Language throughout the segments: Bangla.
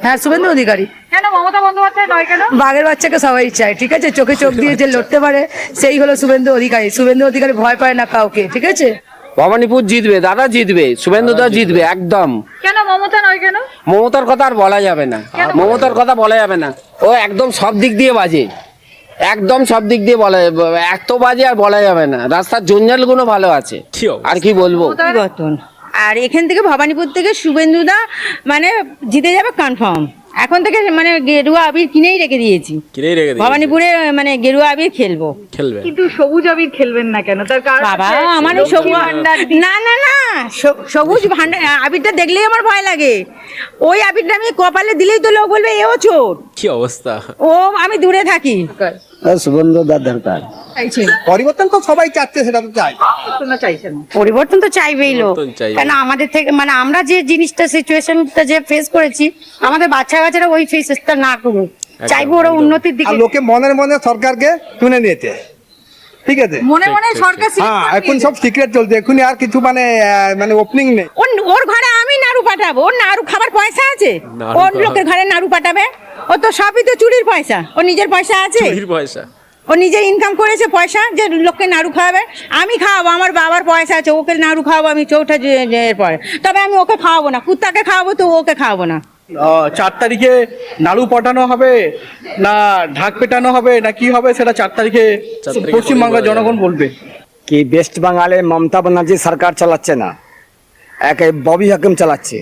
হ্যাঁ, শুভেন্দু অধিকারী। কেন মমতা বন্দ্যোপাধ্যায় নয় কেন? বাঘের বাচ্চাকে সবাই চায়, ঠিক আছে? চোখে চোখ দিয়ে যে লড়তে পারে সেই হলো শুভেন্দু অধিকারী। শুভেন্দু অধিকারী ভয় পায় না কাউকে, ঠিক আছে? ভবানীপুর জিতবে, দাদা জিতবে, শুভেন্দুদা জিতবে একদম। কেন মমতা নয় কেন? মমতার কথা আর বলা যাবে না, মমতার কথা বলা যাবে না। ও একদম সব দিক দিয়ে বাজে, একদম সব দিক দিয়ে বলা যাবে, এত বাজে আর বলা যাবে না। রাস্তার জঞ্জাল গুলো ভালো আছে, আর কি বলবো। পরিবর্তন। আর এখান থেকে ভবানীপুর থেকে শুভেন্দুদা মানে জিতে যাবে কনফার্ম। এখন থেকে মানে গেরুয়া আবির কিনেই রেখে দিয়েছি, ভবানীপুরে মানে গেরুয়া আবির খেলবো। কিন্তু সবুজ আবির খেলবেন না কেন? তার কারণ বাবা আমার ওই সবুজ না না না সবুজ ভান্ডার আবিরটা দেখলেই আমার ভয় লাগে। ওই আবিরটা আমি কপালে দিলেই তো লোক বলবে এও চোর। কি অবস্থা! ও আমি দূরে থাকি। শুভেন্দুদার দরকার। পরিবর্তন তো সবাই চাচ্ছে, সেটা তো চাই। চাইছেন পরিবর্তন তো চাইবেই লোক, কারণ আমাদের থেকে মানে আমরা যে জিনিসটা সিচুয়েশনটা যে ফেস করেছি, আমাদের বাচ্চা কাচ্চারা ওই ফেসটা না করুক। চাইবো ওরা উন্নতির দিকে। আর লোকে মনের মনে সরকারকে শুনে নিয়েছে, ঠিক আছে? মনে মনে সরকার হ্যাঁ, এখন সব সিক্রেট চলছে, এখন আর কিছু মানে ওপেনিং নেই। ওর ঘরে আমি নাড়ু পাঠাবো, ওর নাড়ু খাবার পয়সা আছে? ওর লোকের ঘরে নাড়ু পাঠাবে? ও তো সবই তো চুরির পয়সা, ওর নিজের পয়সা আছে? ও নিজে ইনকাম করেছে পয়সা যে লোককে নাড়ু খাওয়াবে। আমি খাওয়াবো, আমার বাবার পয়সা আছে, ওকে নাড়ু খাওয়াবো আমি চৌঠা এর পরে। তবে আমি ওকে খাওয়াবো না, কুত্তাকে খাওয়াবো তো ওকে খাওয়াবো না। 4 তারিখে নাড়ু পাঠানো হবে না ঢাক পেটানো হবে না কি হবে, সেটা 4 তারিখে পশ্চিমবাংলার জনগণ বলবে। কি ওয়েস্ট বেঙ্গলে মমতা ব্যানার্জি সরকার চালাচ্ছে না, এক ববি হাকিম চালাচ্ছে।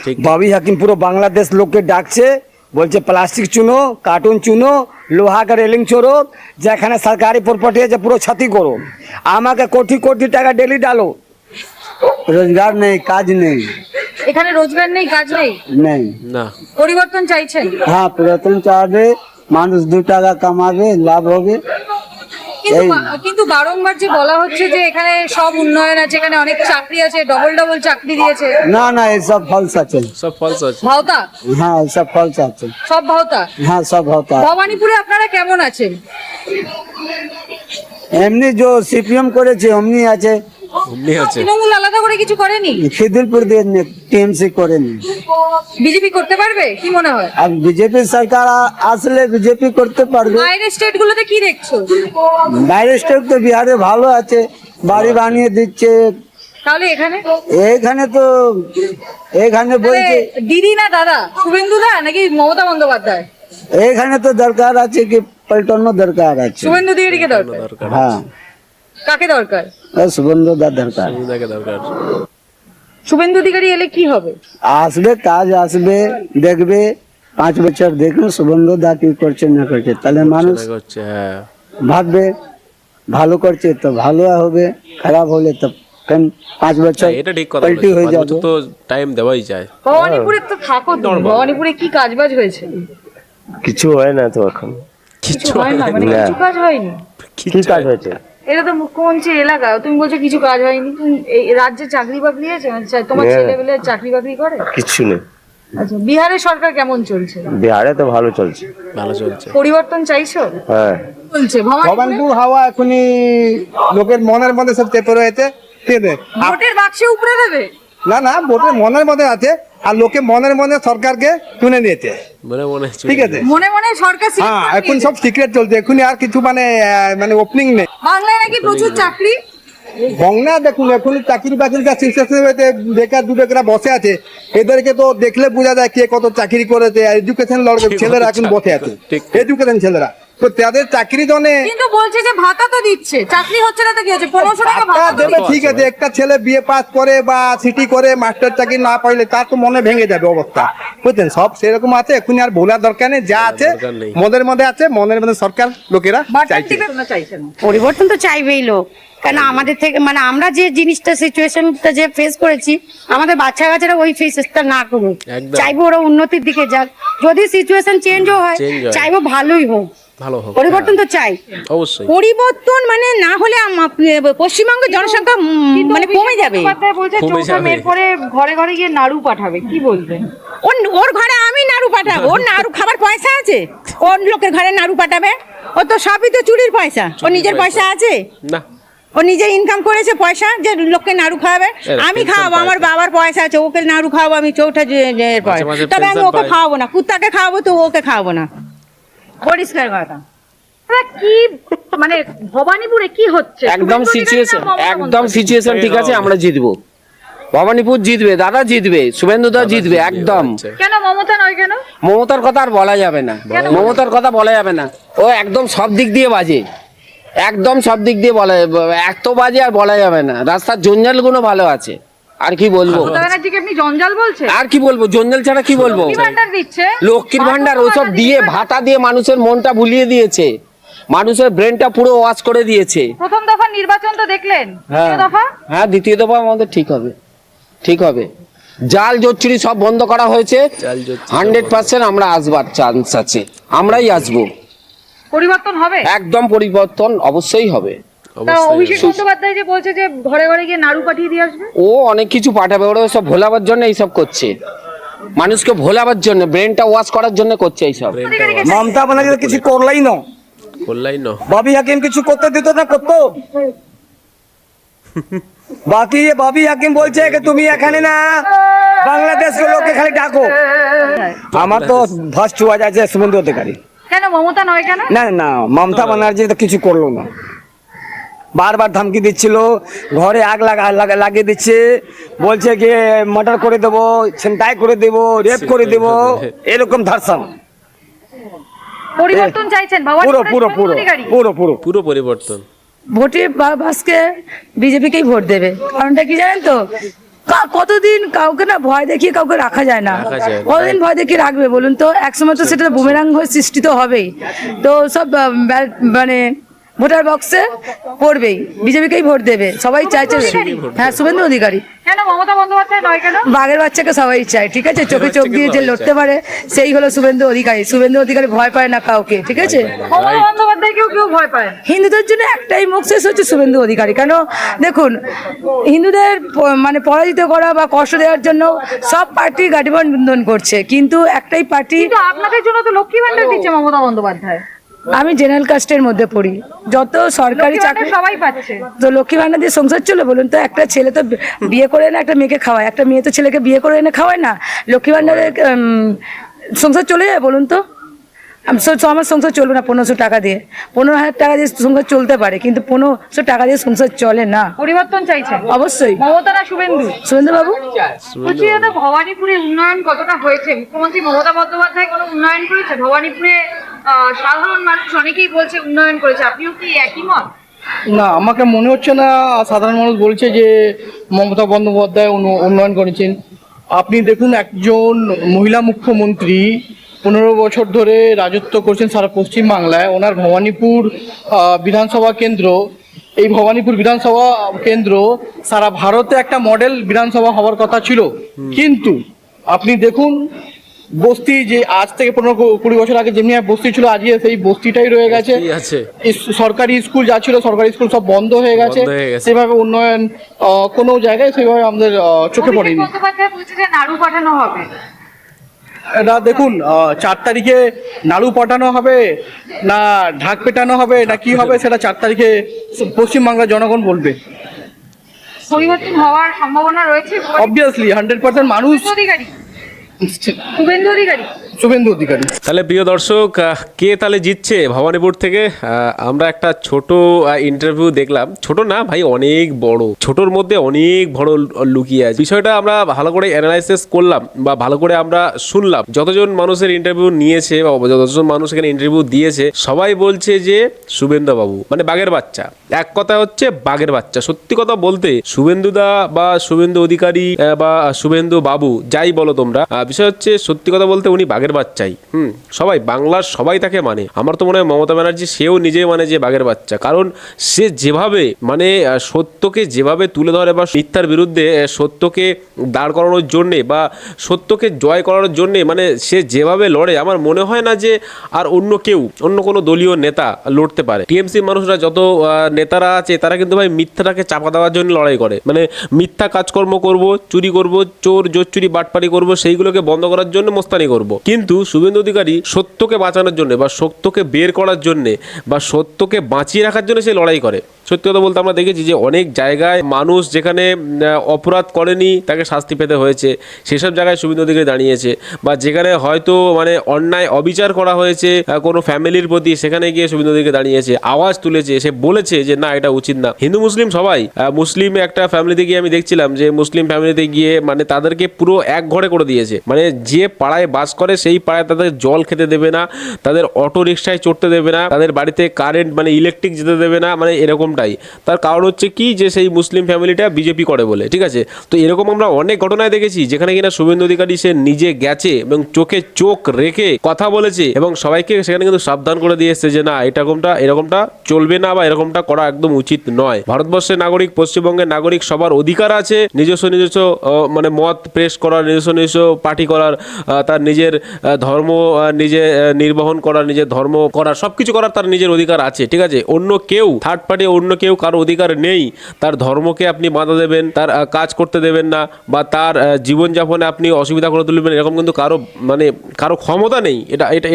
ঠিক। ববি হাকিম পুরো বাংলাদেশ লোককে ডাকছে, বলছে প্লাস্টিক চুনো, কার্টুন চুনো, লোহা का रेलिंग छोड़ो, যেখানে সরকারি প্রপার্টি আছে পুরো क्षति করো, আমাকে কোটি কোটি টাকা ডেলি ডালো। রোজগার নেই, কাজ নেই, এখানে রোজগার নেই, কাজ নেই, নেই না। পরিবর্তন চাইছেন? হ্যাঁ, পরিবর্তন চাইবে, মানুষ 2 টাকা কামাবে, লাভ হবে। কিন্তু বারংবার যে বলা হচ্ছে যে এখানে সব উন্নয়ন আছে, এখানে অনেক চাকরি আছে, ডবল ডবল চাকরি দিয়েছে। না না, এসব ফলস আছে, সব ফলস আছে। ভাওতা? হ্যাঁ এসব ফলস আছে, সব ভাওতা? হ্যাঁ সব হতা। ভবানীপুরে আপনারা কেমন আছেন? এমনি যে সিপিএম করেছে অমনি আছে, তৃণমূল আলাদা করে কিছু করেনি? খিদিরপুর দিয়ে টিএমসি করেনি। বিজেপি করতে পারবে কি মনে হয়? আর বিজেপি সরকার আসলে বিজেপি করতে পারবে। বাইরের স্টেট গুলোতে কি দেখছো? বাইরের স্টেট তো বিহারে ভালো আছে, বাড়ি বানিয়ে দিচ্ছে। তাহলে এখানে তো এখানে বলছে দিদি না দাদা, শুভেন্দু দা নাকি মমতা বন্দ্যোপাধ্যায়? এখানে তো দরকার আছে কি পল্টনো দরকার আছে, শুভেন্দু দিদিকে দরকার। হ্যাঁ। কাকে দরকার? শুভেন্দু দার দরকার। শুভেন্দু অধিকারী এলে কি হবে? আসবে, কাজ আসবে, দেখবে 5 বছর দেখুন শুভেন্দু দা কি করছে না করছে, তাহলে মানুষ ভাববে ভালো করছে তো ভালো হবে, খারাপ হলে তো 5 বছর পাল্টি হয়ে যাবে। তো টাইম দেওয়াই যায়। ভবানীপুরে তো থাকো, ভবানীপুরে কি কাজবাজ হয়েছে? কিছু হয় না তো এখন, কিছু হয় না মানে কিছু কাজ হয়নি? কি কাজ হয়েছে? এটা তো মুখ্যমন্ত্রী এলাকা, তুমি বলছো কিছু কাজ হয়নি। এই রাজ্যে চাকরি বাকরি আছে? তোমার ছেলেবেলে চাকরি বাকরি করে? কিছু নেই। আচ্ছা, বিহারের সরকার কেমন চলছে? বিহারে তো ভালো চলছে। পরিবর্তন চাইছো? হ্যাঁ চলছে। ভবানীপুর হাওয়া এখনই লোকের মনের মধ্যে সব চেপে রয়েছে, ঠিক আছে? ভোটের বাক্সে উপরে দেবে? না না, ভোটের মনের মধ্যে আছে, আর লোকে মনের মনে সরকারকে শুনে নিয়েছে, ঠিক আছে? মনে মনে সরকার select হ্যাঁ, করে এখন নিয়েছে। সব সিক্রেট চলছে, এখন আর কিছু মানে ওপেনিং নেই। বাংলায় নাকি প্রচুর চাকরি? বংলা দেখুন, এখন চাকরি বাকরির কাছে বেকার দু বেকার বসে আছে, এদেরকে তো দেখলে বোঝা যায় কে কত চাকরি করেছে। এডুকেশন ছেলেরা এখন বসে আছে, এডুকেশন ছেলেরা, তো তাদের চাকরি জনে। কিন্তু বলছে যে ভাতা তো দিচ্ছে, চাকরি হচ্ছে না তো কি হচ্ছে? 1500 টাকা ভাতা দেবে, ঠিক আছে। একটা ছেলে বিএ পাস করে বা সিটি করে মাস্টার চাকরি না পাইলে তার তো মনে ভেঙে যাবে অবস্থা, বুঝলেন? সব সেরকম আছে, এখন আর বলার দরকার নেই, যা আছে মনের মধ্যে আছে, মনের মধ্যে সরকার লোকেরা চাইছে। পরিবর্তন তো চাইবেই লোক, কারণ আমাদের থেকে মানে আমরা যে জিনিসটা সিচুয়েশনটা যে ফেস করেছি, আমাদের বাচ্চা কাচ্চারা ওই ফেসটা না করুক। চাইবো ওরা উন্নতির দিকে যাক, যদি সিচুয়েশন চেঞ্জও হয় চাইবো ভালোই হোক। পরিবর্তন তো চাই অবশ্যই। পরিবর্তন মানে না হলে পশ্চিমবঙ্গের জনসংখ্যা মানে কমে যাবে। বলছে চৌঠা মেয়ের পরে ঘরে ঘরে গিয়ে নাড়ু পাঠাবে, কি বলবেন? ওর ঘরে আমি নাড়ু পাঠাবো, ওর নাড়ু খাবার পয়সা আছে? ওর লোকের ঘরে নাড়ু পাঠাবে? ও তো সবই তো চুরির পয়সা, ওর নিজের পয়সা আছে? না। ও নিজে ইনকাম করেছে পয়সা যে লোককে নাড়ু খাওয়াবে। আমি খাওয়াবো, আমার বাবার পয়সা আছে, ওকে নাড়ু খাওয়াবো আমি চৌঠা পরে, মাঝে তবে আমি pension ওকে পায়। খাওয়াবো না, কুত্তাকে খাওয়াবো তো ওকে খাওয়াবো না, পরিষ্কার কথা। কি মানে ভবানীপুরে কি হচ্ছে? একদম শুভেন্দু অধিকারী সিচুয়েশন, না মমতা একদম বন্দ্যোপাধ্যায়? সিচুয়েশন ঠিক আছে, আমরা জিতবো। ভবানীপুর জিতবে, দাদা জিতবে, শুভেন্দুদা জিতবে একদম। কেন মমতা নয় কেন? মমতার কথা আর বলা যাবে না, মমতার কথা বলা যাবে না। ও একদম সব দিক দিয়ে বাজে, একদম সব দিক দিয়ে বলা, এত বাজে আর বলা যাবে না। রাস্তার জঞ্জালগুলো ভালো আছে, আর কি বলবো, মমতা ব্যানার্জিকে আপনি জঞ্জাল বলছেন? আর কি বলবো, জঞ্জাল ছাড়া কি বলবো। লক্ষ্মীর ভান্ডার দিচ্ছে, লক্ষ্মীর ভান্ডার ওসব দিয়ে, ভাতা দিয়ে মানুষের মনটা ভুলিয়ে দিয়েছে, মানুষের ব্রেনটা পুরো ওয়াশ করে দিয়েছে। প্রথম দফা নির্বাচন তো দেখলেন, হ্যাঁ দ্বিতীয় দফা হ্যাঁ, দ্বিতীয় দফা আমাদের ঠিক হবে, ঠিক হবে। জাল জোচ্চুরি সব বন্ধ করা হয়েছে, জাল জোচ্চুরি 100% আমরা আসবার চান্স আছে, আমরাই আসবো। পরিবর্তন হবে? একদম পরিবর্তন অবশ্যই হবে। তা অভিষেক বন্দ্যোপাধ্যায় যে বলছে যে ঘরে ঘরে গিয়ে নাড়ু পাঠিয়ে দিয়ে আসবে। ও অনেক কিছু পাঠাবে, ওরা সব ভোলাবার জন্য এইসব করছে, মানুষকে ভোলাবার জন্য, ব্রেনটা ওয়াশ করার জন্য করছে এইসব। মমতা ব্যানার্জি কিছু করলাই না, করলাই না, ববি হাকিম কিছু করতে দিত না, করতো বাকি ববি হাকিম বলছে যে তুমি এখানে না, বাংলাদেশের লোককে খালি ডাকো। আমার তো ফার্স্ট চয়েস আছে শুভেন্দু অধিকারী। কেন মমতা নয় কেন? না না, মমতা ব্যানার্জি তো কিছু করলো না, বারবার ধমকি দিচ্ছিল, ঘরে আগ লাগিয়ে দিচ্ছে, বলছে যে মার্ডার করে দেবো, ছিনতাই করে দেবো, রেপ করে দেবো, এরকম ধর্ষণ। পরিবর্তন চাইছেন পুরো ভবানীপুরে পুরো শুভেন্দু পুরো অধিকারী? পুরো পুরো পুরো পরিবর্তন। ভোটে বাসকে বিজেপিকেই ভোট দেবে। কারণটা কি জানেন তো, কতদিন কাউকে না ভয় দেখিয়ে কাউকে রাখা যায় না, রাখা যায় না। কতদিন ভয় দেখিয়ে রাখবে বলুন তো, একসময় তো সেটা বুমেরাং হয়ে সৃষ্টি তো হবেই। তো সব মানে ভোটার বক্সে পড়বেই, বিজেপিকেই ভোট দেবে, সবাই চাইছে। হ্যাঁ, শুভেন্দু অধিকারী। কেন মমতা বন্দ্যোপাধ্যায় নয় কেন? বাঘের বাচ্চাকে সবাই চায়, ঠিক আছে, চোখে চোখ দিয়ে যে লড়তে পারে সেই হলো শুভেন্দু অধিকারী। শুভেন্দু অধিকারী ভয় পায় না কাউকে, ঠিক আছে। মমতা বন্দ্যোপাধ্যায়কেও কেউ ভয় পায় না। হিন্দুদের জন্য একটাই মুখ শেষ হচ্ছে শুভেন্দু অধিকারী। কেন দেখুন, হিন্দুদের মানে পরাজিত করা বা কষ্ট দেওয়ার জন্য সব পার্টি গাঠিবন্ধন করছে, কিন্তু একটাই পার্টি। কিন্তু আপনাদের জন্য তো লক্ষ্মী ভান্ডার দিচ্ছে মমতা বন্দ্যোপাধ্যায়। আমি জেনারেল কাস্টের মধ্যে পড়ি, যত সরকারি লক্ষ্মী চাকরি ভান্ডার সবাই পাচ্ছে। তো লক্ষ্মী ভান্ডার দিয়ে সংসার চলে বলুন তো। একটা ছেলে তো বিয়ে করে না একটা মেয়েকে খাওয়ায়, একটা মেয়ে তো ছেলেকে বিয়ে করে এনে খাওয়ায় না। লক্ষ্মী ভান্ডারে সংসার চলে যায় বলুন তো। আমার সংসার চলবে না 1500 টাকা দিয়ে, 15,000 টাকা দিয়ে সংসার চলতে পারে, কিন্তু 1500 টাকা দিয়ে সংসার চলে না। পরিবর্তন চাইছেন অবশ্যই মমতা না শুভেন্দু? সুরেন্দ্র বাবু, বলছি দাদা, ভবানীপুরে উন্নয়ন কতটা হয়েছে? মুখ্যমন্ত্রী মমতা বন্দ্যোপাধ্যায় কোনো উন্নয়ন করেছে ভবানীপুরে? সাধারণ মানুষ অনেকেই বলছে উন্নয়ন করেছে, আপনিও কি একই মত? না, আমাকে মনে হচ্ছে না সাধারণ মানুষ বলছে যে মমতা বন্দ্যোপাধ্যায় উন্নয়ন করেছেন। আপনি দেখুন, একজন মহিলা মুখ্যমন্ত্রী 15 বছর ধরে রাজত্ব করছেন সারা পশ্চিম বাংলায়। ওনার ভবানীপুর বিধানসভা কেন্দ্র, এই ভবানীপুর বিধানসভা কেন্দ্র সারা ভারতে একটা মডেল বিধানসভা হওয়ার কথা ছিল, কিন্তু আপনি দেখুন বস্তি, যে আজ থেকে 15-20 বছর আগে যেমনি বস্তি ছিল, আজকে সেই বস্তিটাই রয়ে গেছে। বস্তি আছে। সরকারি স্কুল যা ছিল, সরকারি স্কুল সব বন্ধ হয়ে গেছে। বন্ধ হয়ে গেছে। সেভাবে উন্নয়ন কোনো জায়গায় সেভাবে আমাদের চোখে অভিষেক পড়েনি। বন্দ্যোপাধ্যায় বলছে যে নাড়ু পাঠানো হবে। এটা দেখুন, 4 তারিখে নাড়ু পাঠানো হবে না ঢাক পেটানো হবে না কি হবে, সেটা 4 তারিখে পশ্চিমবাংলার জনগণ বলবে। পরিবর্তন হওয়ার সম্ভাবনা রয়েছে। অবভিয়াসলি 100% মানুষ শুভেন্দু অধিকারী, শুভেন্দু অধিকারী। শুভেন্দু অধিকারী। তাহলে প্রিয় দর্শক, কে তাহলে জিতছে ভবানীপুর থেকে? আমরা একটা ছোট ইন্টারভিউ দেখলাম। ছোট না ভাই, অনেক বড়। ছোটর মধ্যে অনেক বড় লুকিয়ে আছে। বিষয়টা আমরা ভালো করে অ্যানালাইসিস করলাম বা ভালো করে আমরা শুনলাম। যতজন মানুষের ইন্টারভিউ নিয়েছে বা যতজন মানুষ এখানে ইন্টারভিউ দিয়েছে, সবাই বলছে যে শুভেন্দু বাবু মানে বাঘের বাচ্চা। এক কথা হচ্ছে বাঘের বাচ্চা। সত্যি কথা বলতে শুভেন্দুদা বা শুভেন্দু অধিকারী বা শুভেন্দু বাবু যাই বলো তোমরা, বিষয় হচ্ছে সত্যি কথা বলতে উনি বাঘের বাচ্চাই। সবাই বাংলার সবাই তাকে মানে। আমার তো মনে হয় মমতা ব্যানার্জি সেও নিজে মানে যে বাঘের বাচ্চা, কারণ সে যেভাবে মানে সত্যকে যেভাবে তুলে ধরে বা মিথ্যার বিরুদ্ধে সত্যকে দাঁড় করানোর জন্যে বা সত্যকে জয় করানোর জন্যে মানে সে যেভাবে লড়ে, আমার মনে হয় না যে আর অন্য কেউ, অন্য কোনো দলীয় নেতা লড়তে পারে। টিএমসির মানুষরা যত নেতারা আছে তারা কিন্তু ভাই মিথ্যাটাকে চাপা দেওয়ার জন্য লড়াই করে। মানে মিথ্যা কাজকর্ম করব, চুরি করব, চোর জোচ্চুরি বাটপারি করব, সেইগুলোকে বন্ধ করার জন্য মোস্তানি করব। কিন্তু শুভেন্দু অধিকারী সত্যকে বাঁচানোর জন্য বা সত্যকে বের করার জন্য বা সত্যকে বাঁচিয়ে রাখার জন্য সে লড়াই করে। সত্যি কথা বলতে আমরা দেখেছি যে অনেক জায়গায় মানুষ যেখানে অপরাধ করেনি তাকে শাস্তি পেতে হয়েছে, সেসব জায়গায় শুভেন্দু অধিকারী দাঁড়িয়েছে। বা যেখানে হয়তো মানে অন্যায় অবিচার করা হয়েছে কোনো ফ্যামিলির প্রতি, সেখানে গিয়ে শুভেন্দু অধিকারী দাঁড়িয়েছে, আওয়াজ তুলেছে, সে বলেছে যে না এটা উচিত না। হিন্দু মুসলিম সবাই, মুসলিম একটা ফ্যামিলিতে গিয়ে আমি দেখছিলাম যে মুসলিম ফ্যামিলিতে গিয়ে মানে তাদেরকে পুরো এক ঘরে করে দিয়েছে, মানে যে পাড়ায় বাস করে সেই পাড়ায় তাদের জল খেতে দেবে না, তাদের অটো রিক্সায় চড়তে দেবে না, তাদের বাড়িতে কারেন্ট মানে ইলেকট্রিক যেতে দেবে না, মানে এরকমটাই। তার কারণ হচ্ছে কি যে সেই মুসলিম ফ্যামিলিটা বিজেপি করে বলে, ঠিক আছে। তো এরকম আমরা অনেক ঘটনায় দেখেছি যেখানে কিনা শুভেন্দু অধিকারী সে নিজে গেছে এবং চোখে চোখ রেখে কথা বলেছে এবং সবাইকে সেখানে কিন্তু সাবধান করে দিয়ে এসছে যে না এরকমটা চলবে না বা এরকমটা করা একদম উচিত নয়। ভারতবর্ষের নাগরিক, পশ্চিমবঙ্গের নাগরিক, সবার অধিকার আছে নিজস্ব মানে মত প্রেস করার, নিজস্ব পার্টি করার, তার নিজের ধর্ম নিজে নির্বাহন করার, নিজের ধর্ম করার, সবকিছু করার তার নিজের অধিকার আছে, ঠিক আছে। অন্য কেউ থার্ড পার্টি, অন্য কেউ কারো অধিকার নেই তার ধর্মকে আপনি বাধা দেবেন, তার কাজ করতে দেবেন না বা তার জীবনযাপনে আপনি অসুবিধা করে তুলবেন, এরকম কিন্তু কারো ক্ষমতা নেই।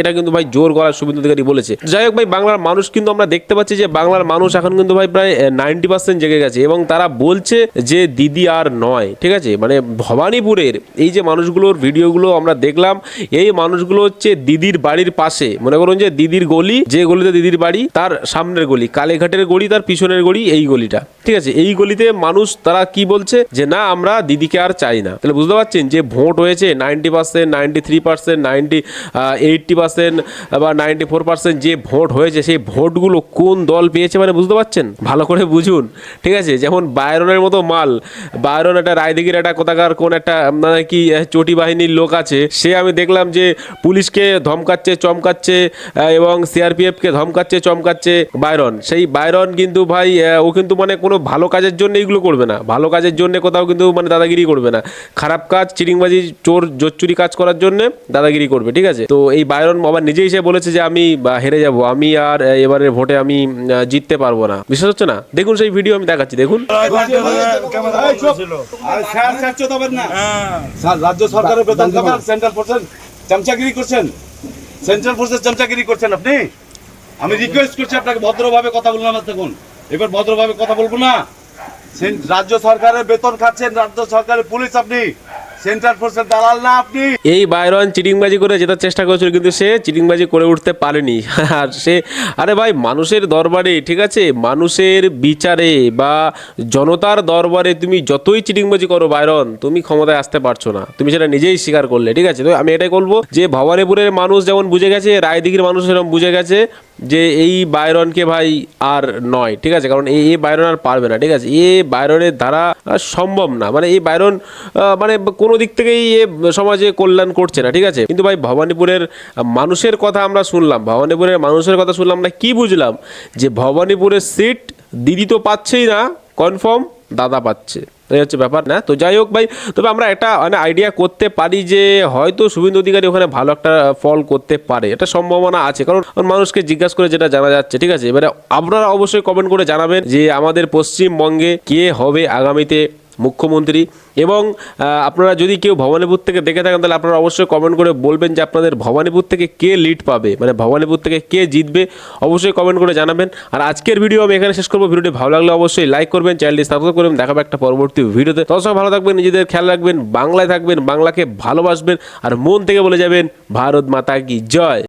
এটা কিন্তু ভাই জোর গলায় শুভেন্দু অধিকারী বলেছে। যাই হোক ভাই, বাংলার মানুষ কিন্তু আমরা দেখতে পাচ্ছি যে বাংলার মানুষ এখন কিন্তু ভাই প্রায় 90% জেগে গেছে এবং তারা বলছে যে দিদি আর নয়, ঠিক আছে। মানে ভবানীপুরের এই যে মানুষগুলোর ভিডিওগুলো আমরা দেখলাম, এই মানুষগুলো হচ্ছে দিদির বাড়ির পাশে, মনে করুন যে দিদির গলি, যে গলিতে দিদির বাড়ি তার সামনের গলি, কালীঘাটের গলি তার পিছনের গলি, এই গলিটা, ঠিক আছে। এই গলিতে মানুষ তারা কি বলছে যে না আমরা দিদিকে আর চাই না। তাহলে বুঝতে পারছেন যে ভোট হয়েছে 90%, 93%, 80% বা 94% যে ভোট হয়েছে সেই ভোটগুলো কোন দল পেয়েছে মানে বুঝতে পারছেন, ভালো করে বুঝুন, ঠিক আছে। যেমন বায়রনের মতো মাল, বায়রন একটা রায়দিঘির একটা কোথাকার কোন একটা মানে কি চটি বাহিনীর লোক আছে, সে আমি দেখলাম যে পুলিশকে ধমকাচ্ছে, চমকাচ্ছে এবং সিআরপিএফকে ধমকাচ্ছে, চমকাচ্ছে বায়রন। সেই বায়রন কিন্তু ভাই ও কিন্তু মানে কোনো ভালো কাজের জন্য এইগুলো করবে না, ভালো কাজের জন্য কোথাও কিন্তু মানে দাদাগিরি করবে না, খারাপ কাজ, চিটিংবাজি, চোর জোচ্চুরি কাজ করার জন্য দাদাগিরি করবে, ঠিক আছে। তো এই বায়রন আবার নিজেই সে বলেছে যে আমি হেরে যাব, আমি আর এবারের ভোটে আমি জিততে পারবো না। বিশ্বাস হচ্ছে না? দেখুন সেই ভিডিও আমি দেখাচ্ছি, দেখুন। রাজ্য সরকারের বেতন খাবেন, সেন্ট্রাল ফোর্সের চামচাগিরি করছেন, সেন্ট্রাল ফোর্সের চামচাগিরি করছেন আপনি। আমি রিকোয়েস্ট করছি আপনাকে ভদ্রভাবে কথা বলুন। আমার দেখুন এবার ভদ্রভাবে কথা বলবো না। রাজ্য সরকারের বেতন খাচ্ছেন, রাজ্য সরকারের পুলিশ আপনি, সেন্ট্রাল ফোর্সের দালাল না আপনি। এই বায়রন চিটিংবাজি করে জেতার চেষ্টা করেছিল কিন্তু সে চিটিংবাজি করে উঠতে পারেনি। আর সে আরে ভাই মানুষের দরবারে, ঠিক আছে, মানুষের বিচারে বা জনতার দরবারে তুমি যতই চিটিংবাজি করো বায়রন, তুমি ক্ষমতায় আসতে পারছো না, তুমি সেটা নিজেই স্বীকার করলে, ঠিক আছে। তো আমি এটাই বলবো যে ভবানীপুরের মানুষ যেমন বুঝে গেছে, রায়দিঘির মানুষ সেরকম বুঝে গেছে যে এই বায়রনকে ভাই আর নয়, ঠিক আছে। কারণ এই বায়রন আর পারবে না, ঠিক আছে। এই বায়রনের দ্বারা সম্ভব না, মানে এই বায়রন মানে কোনো দিক থেকেই এ সমাজে কল্যাণ করছে না, ঠিক আছে। কিন্তু ভাই ভবানীপুরের মানুষের কথা আমরা শুনলাম, ভবানীপুরের মানুষের কথা শুনলাম, আমরা কি বুঝলাম যে ভবানীপুরের সিট দিদি তো পাচ্ছেই না, কনফার্ম দাদা পাচ্ছে, এই হচ্ছে ব্যাপার না। তো যাই হোক ভাই, তবে আমরা একটা মানে আইডিয়া করতে পারি যে হয়তো শুভেন্দু অধিকারী ওখানে ভালো একটা ফল করতে পারে, এটা সম্ভাবনা আছে, কারণ মানুষকে জিজ্ঞাসা করে যেটা জানা যাচ্ছে, ঠিক আছে। এবারে আপনারা অবশ্যই কমেন্ট করে জানাবেন যে আমাদের পশ্চিমবঙ্গে কে হবে আগামীতে মুখ্যমন্ত্রী, এবং আপনারা যদি কেউ ভবানীপুর থেকে দেখে থাকেন তাহলে আপনারা অবশ্যই কমেন্ট করে বলবেন যে আপনাদের ভবানীপুর থেকে কে লিড পাবে, মানে ভবানীপুর থেকে কে জিতবে, অবশ্যই কমেন্ট করে জানাবেন। আর আজকের ভিডিও আমি এখানে শেষ করবো। ভিডিওটি ভালো লাগলে অবশ্যই লাইক করবেন, চ্যানেলটি সাবস্ক্রাইব করবেন। দেখাবো একটা পরবর্তী ভিডিওতে। ততক্ষণ ভালো থাকবেন, নিজেদের খেয়াল রাখবেন, বাংলায় থাকবেন, বাংলাকে ভালোবাসবেন আর মন থেকে বলে যাবেন ভারত মাতা কি জয়।